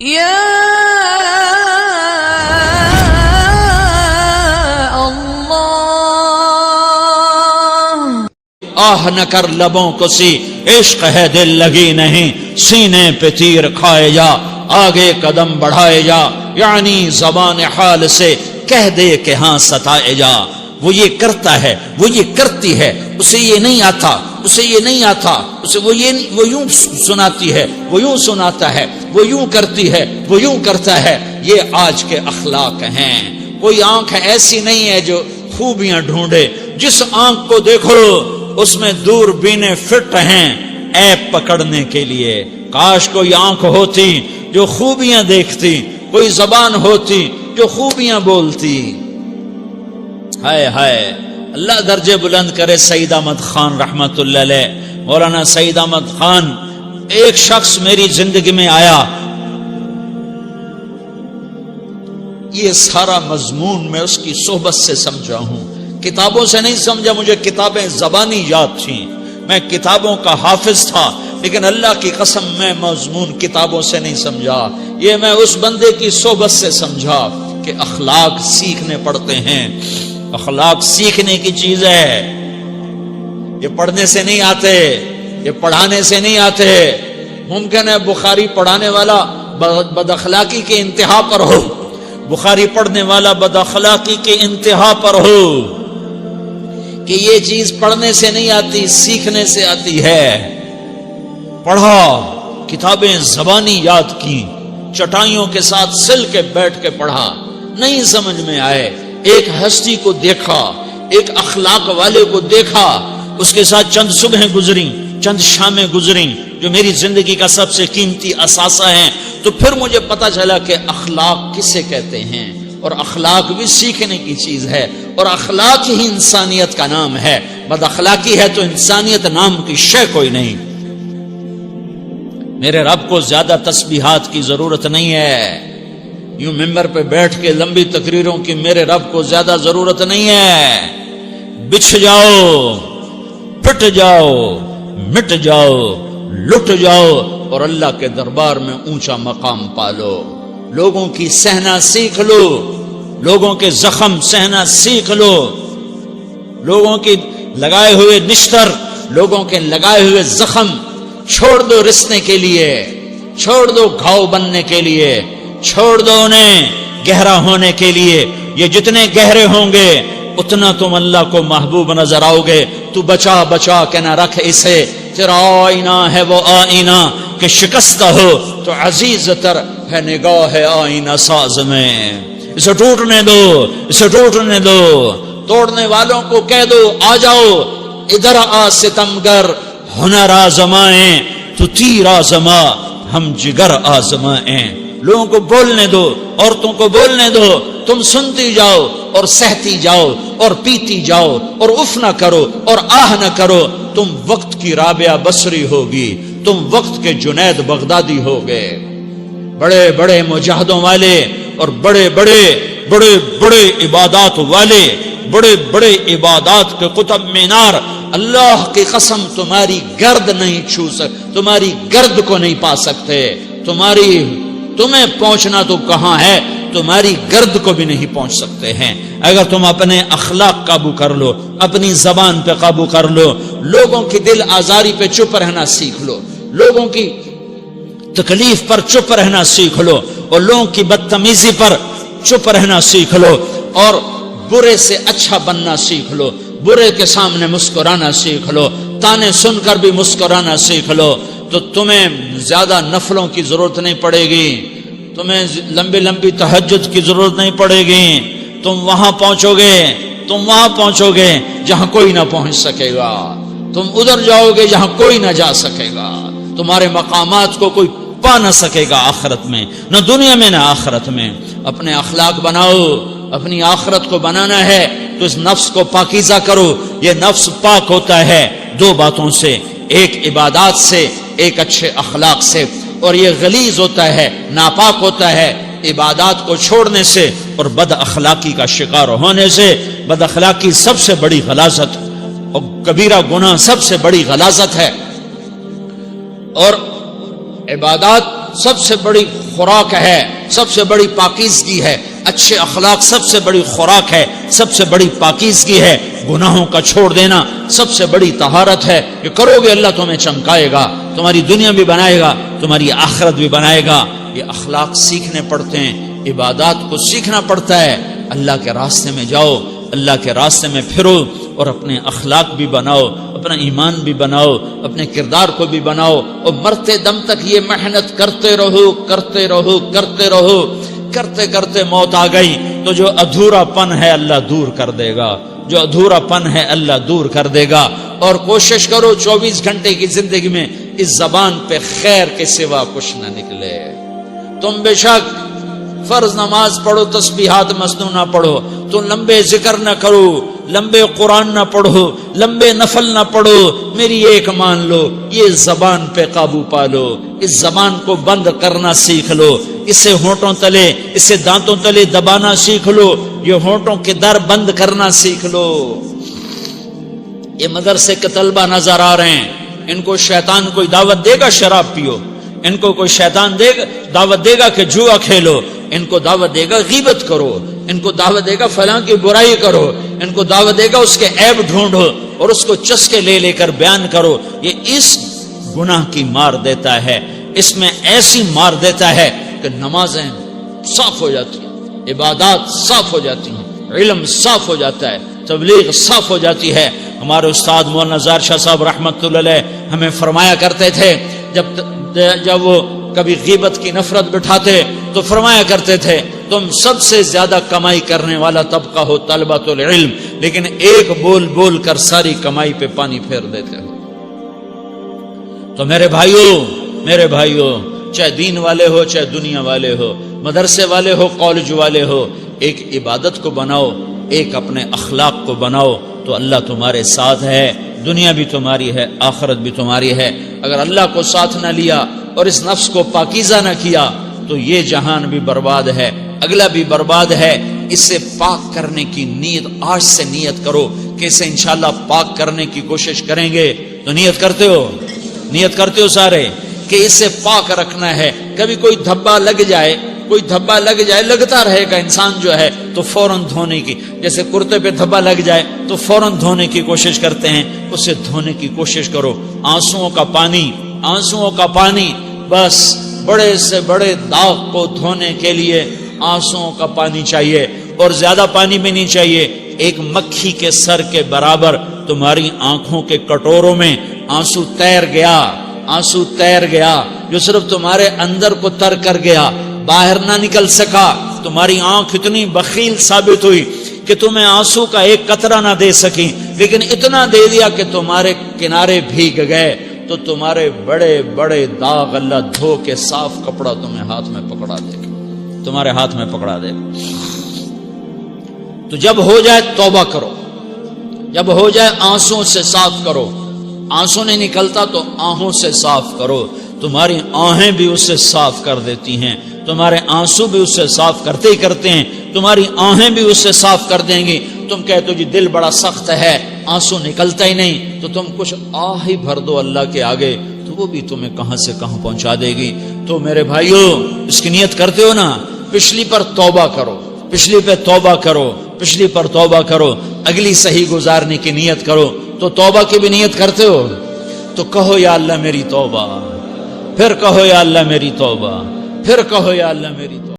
یا آہ نہ کر لبوں کو سی، عشق ہے دل لگی نہیں، سینے پہ تیر کھائے جا، آگے قدم بڑھائے جا، یعنی زبان حال سے کہہ دے کہ ہاں ستائے جا۔ وہ یہ کرتا ہے، وہ یہ کرتی ہے، اسے یہ نہیں آتا، اسے یہ نہیں آتا، اسے وہ یوں سناتی ہے، وہ یوں سناتا ہے، وہ یوں کرتی ہے، وہ یوں کرتا ہے۔ یہ آج کے اخلاق ہیں۔ کوئی آنکھ ایسی نہیں ہے جو خوبیاں ڈھونڈے، جس آنکھ کو دیکھو اس میں دوربینیں فٹ ہیں عیب پکڑنے کے لیے۔ کاش کوئی آنکھ ہوتی جو خوبیاں دیکھتی، کوئی زبان ہوتی جو خوبیاں بولتی۔ ہائے ہائے، اللہ درجے بلند کرے سعید احمد خان رحمت اللہ علیہ۔ مولانا سعید احمد خان، ایک شخص میری زندگی میں آیا، یہ سارا مضمون میں اس کی صحبت سے سمجھا ہوں، کتابوں سے نہیں سمجھا۔ مجھے کتابیں زبانی یاد تھیں، میں کتابوں کا حافظ تھا، لیکن اللہ کی قسم میں مضمون کتابوں سے نہیں سمجھا۔ یہ میں اس بندے کی صحبت سے سمجھا کہ اخلاق سیکھنے پڑتے ہیں۔ اخلاق سیکھنے کی چیز ہے، یہ پڑھنے سے نہیں آتے، یہ پڑھانے سے نہیں آتے۔ ممکن ہے بخاری پڑھانے والا بد اخلاقی کے انتہا پر ہو، بخاری پڑھنے والا بد اخلاقی کے انتہا پر ہو، کہ یہ چیز پڑھنے سے نہیں آتی، سیکھنے سے آتی ہے۔ پڑھا، کتابیں زبانی یاد کی، چٹائیوں کے ساتھ سل کے بیٹھ کے پڑھا، نہیں سمجھ میں آئے، ایک ہستی کو دیکھا، ایک اخلاق والے کو دیکھا، اس کے ساتھ چند صبحیں گزریں، چند شامیں گزریں جو میری زندگی کا سب سے قیمتی اثاثہ ہیں، تو پھر مجھے پتا چلا کہ اخلاق کسے کہتے ہیں، اور اخلاق بھی سیکھنے کی چیز ہے، اور اخلاق ہی انسانیت کا نام ہے۔ بد اخلاقی ہے تو انسانیت نام کی شے کوئی نہیں۔ میرے رب کو زیادہ تسبیحات کی ضرورت نہیں ہے، یوں ممبر پہ بیٹھ کے لمبی تقریروں کی میرے رب کو زیادہ ضرورت نہیں ہے۔ بچھ جاؤ، پٹ جاؤ، مٹ جاؤ، لٹ جاؤ، اور اللہ کے دربار میں اونچا مقام پالو۔ لوگوں کی سہنا سیکھ لو، لوگوں کے زخم سہنا سیکھ لو، لوگوں کی لگائے ہوئے نشتر، لوگوں کے لگائے ہوئے زخم چھوڑ دو رسنے کے لیے، چھوڑ دو گھاؤ بننے کے لیے، چھوڑ دو انہیں گہرا ہونے کے لیے۔ یہ جتنے گہرے ہوں گے اتنا تم اللہ کو محبوب نظر آؤ گے۔ تو بچا بچا کے نہ رکھ اسے، تیرا آئینہ ہے وہ آئینہ کہ شکستہ ہو تو عزیز تر ہے نگاہ آئینہ ساز میں۔ اسے ٹوٹنے دو، اسے ٹوٹنے دو۔ توڑنے والوں کو کہہ دو آ جاؤ ادھر آ ستمگر، ہنر آزمائیں تو تیر آزما، ہم جگر آزمائیں۔ لوگوں کو بولنے دو، عورتوں کو بولنے دو، تم سنتی جاؤ اور سہتی جاؤ اور پیتی جاؤ اور اف نہ کرو اور آہ نہ کرو۔ تم وقت کی رابعہ بصری ہوگی، تم وقت کے جنید بغدادی ہوگے۔ بڑے بڑے مجاہدوں والے اور بڑے بڑے بڑے بڑے عبادات والے، بڑے بڑے عبادات کے قطب مینار، اللہ کی قسم تمہاری گرد نہیں چھو سکتے، تمہاری گرد کو نہیں پا سکتے۔ تمہیں پہنچنا تو کہاں ہے، تمہاری گرد کو بھی نہیں پہنچ سکتے ہیں۔ اگر تم اپنے اخلاق قابو کر لو، اپنی زبان پہ قابو کر لو، لوگوں کی دل آزاری پہ چپ رہنا سیکھ لو، لوگوں کی تکلیف پر چپ رہنا سیکھ لو، اور لوگوں کی بدتمیزی پر چپ رہنا سیکھ لو، اور برے سے اچھا بننا سیکھ لو، برے کے سامنے مسکرانا سیکھ لو، تانے سن کر بھی مسکرانا سیکھ لو، تو تمہیں زیادہ نفلوں کی ضرورت نہیں پڑے گی، تمہیں لمبی لمبی تہجد کی ضرورت نہیں پڑے گی۔ تم وہاں پہنچو گے، تم وہاں پہنچو گے جہاں کوئی نہ پہنچ سکے گا، تم ادھر جاؤ گے جہاں کوئی نہ جا سکے گا، تمہارے مقامات کو کوئی پا نہ سکے گا آخرت میں، نہ دنیا میں نہ آخرت میں۔ اپنے اخلاق بناؤ، اپنی آخرت کو بنانا ہے تو اس نفس کو پاکیزہ کرو۔ یہ نفس پاک ہوتا ہے دو باتوں سے، ایک عبادات سے، ایک اچھے اخلاق سے، اور یہ غلیظ ہوتا ہے، ناپاک ہوتا ہے عبادات کو چھوڑنے سے اور بد اخلاقی کا شکار ہونے سے۔ بد اخلاقی سب سے بڑی غلاظت اور کبیرہ گناہ سب سے بڑی غلاظت ہے، اور عبادات سب سے بڑی خوراک ہے، سب سے بڑی پاکیزگی ہے، اچھے اخلاق سب سے بڑی خوراک ہے، سب سے بڑی پاکیزگی ہے، گناہوں کا چھوڑ دینا سب سے بڑی طہارت ہے. یہ کرو گے اللہ تمہیں چمکائے گا، تمہاری دنیا بھی بنائے گا، تمہاری آخرت بھی بنائے گا. یہ اخلاق سیکھنے پڑتے ہیں، عبادات کو سیکھنا پڑتا ہے. اللہ کے راستے میں جاؤ، اللہ کے راستے میں پھرو اور اپنے اخلاق بھی بناؤ، اپنا ایمان بھی بناؤ، اپنے کردار کو بھی بناؤ، اور مرتے دم تک یہ محنت کرتے رہو کرتے رہو کرتے رہو. کرتے کرتے موت آ گئی تو جو ادھورا پن ہے اللہ دور کر دے گا، جو ادھورا پن ہے اللہ دور کر دے گا. اور کوشش کرو 24 گھنٹے کی زندگی میں اس زبان پہ خیر کے سوا کچھ نہ نکلے. تم بے شک فرض نماز پڑھو، تسبیحات مسنون نہ پڑھو، تو لمبے ذکر نہ کرو، لمبے قرآن نہ پڑھو، لمبے نفل نہ پڑھو. میری ایک مان لو، یہ زبان پہ قابو پالو، اس زبان کو بند کرنا سیکھ لو، اسے ہونٹوں تلے، اسے دانتوں تلے دبانا سیکھ لو، یہ ہونٹوں کے در بند کرنا سیکھ لو. یہ مدرسے کے طلبہ نظر آ رہے ہیں، ان کو شیطان کوئی دعوت دے گا شراب پیو، ان کو کوئی شیطان دعوت دے گا کہ جوا کھیلو، ان کو دعوت دے گا غیبت کرو، ان کو دعوت دے گا فلاں کی برائی کرو، ان کو دعوت دے گا اس کے عیب ڈھونڈو اور اس کو چسکے لے لے کر بیان کرو. یہ اس گناہ کی مار دیتا ہے، اس میں ایسی مار دیتا ہے کہ نمازیں صاف ہو جاتی ہیں، عبادات صاف ہو جاتی ہیں، علم صاف ہو جاتا ہے، تبلیغ صاف ہو جاتی ہے. ہمارے استاد مولانا زار شاہ صاحب رحمت اللہ علیہ ہمیں فرمایا کرتے تھے، جب وہ کبھی غیبت کی نفرت بٹھاتے تو فرمایا کرتے تھے تم سب سے زیادہ کمائی کرنے والا طبقہ ہو طلبۃ العلم، لیکن ایک بول بول کر ساری کمائی پہ پانی پھیر دیتے ہو. تو میرے بھائیوں چاہے دین والے ہو، چاہے دنیا والے ہو، مدرسے والے ہو، کالج والے ہو، ایک عبادت کو بناؤ، ایک اپنے اخلاق کو بناؤ تو اللہ تمہارے ساتھ ہے. دنیا بھی تمہاری ہے، آخرت بھی تمہاری ہے. اگر اللہ کو ساتھ نہ لیا اور اس نفس کو پاکیزہ نہ کیا تو یہ جہان بھی برباد ہے، اگلا بھی برباد ہے. اسے پاک کرنے کی نیت آج سے نیت کرو کہ اسے انشاءاللہ پاک کرنے کی کوشش کریں گے. تو نیت کرتے ہو سارے کہ اسے پاک رکھنا ہے. کبھی کوئی دھبا لگ جائے لگتا رہے گا انسان جو ہے تو فوراً دھونے کی، جیسے کرتے پہ دھبا لگ جائے تو فوراً دھونے کی کوشش کرتے ہیں، اسے دھونے کی کوشش کرو. آنسوؤں کا پانی بس بڑے سے بڑے داغ کو دھونے کے لیے آنسوؤں کا پانی چاہیے، اور زیادہ پانی بھی نہیں چاہیے. ایک مکھی کے سر کے برابر تمہاری آنکھوں کے کٹوروں میں آنسو تیر گیا جو صرف تمہارے اندر کو تر کر گیا، باہر نہ نکل سکا. تمہاری آنکھ اتنی بخیل ثابت ہوئی کہ تمہیں آنسو کا ایک قطرہ نہ دے سکی، لیکن اتنا دے دیا کہ تمہارے کنارے بھیگ گئے. تو تمہارے بڑے بڑے داغ اللہ دھو کے صاف کپڑا تمہیں ہاتھ میں پکڑا دے گا، تمہارے ہاتھ میں پکڑا دے گا. تو جب ہو جائے توبہ کرو، جب ہو جائے آنسوں سے صاف کرو. آنسو نہیں نکلتا تو آہوں سے صاف کرو. تمہاری آہیں بھی اس سے صاف کر دیتی ہیں، تمہارے آنسو بھی اس سے صاف کرتے ہی کرتے ہیں، تمہاری آہیں بھی اس سے صاف کر دیں گی. تم کہتے ہو جی دل بڑا سخت ہے، آنسو نکلتا ہی نہیں، تو تم کچھ آہ ہی بھر دو اللہ کے آگے تو وہ بھی تمہیں کہاں سے کہاں پہنچا دے گی. تو میرے بھائیو اس کی نیت کرتے ہو نا، پچھلی پر توبہ کرو، پچھلی پہ توبہ کرو، پچھلی پر توبہ کرو، اگلی صحیح گزارنے کی نیت کرو. تو توبہ کی بھی نیت کرتے ہو تو کہو یا اللہ میری توبہ، پھر کہو یا اللہ میری توبہ، پھر کہو یا اللہ میری توبہ.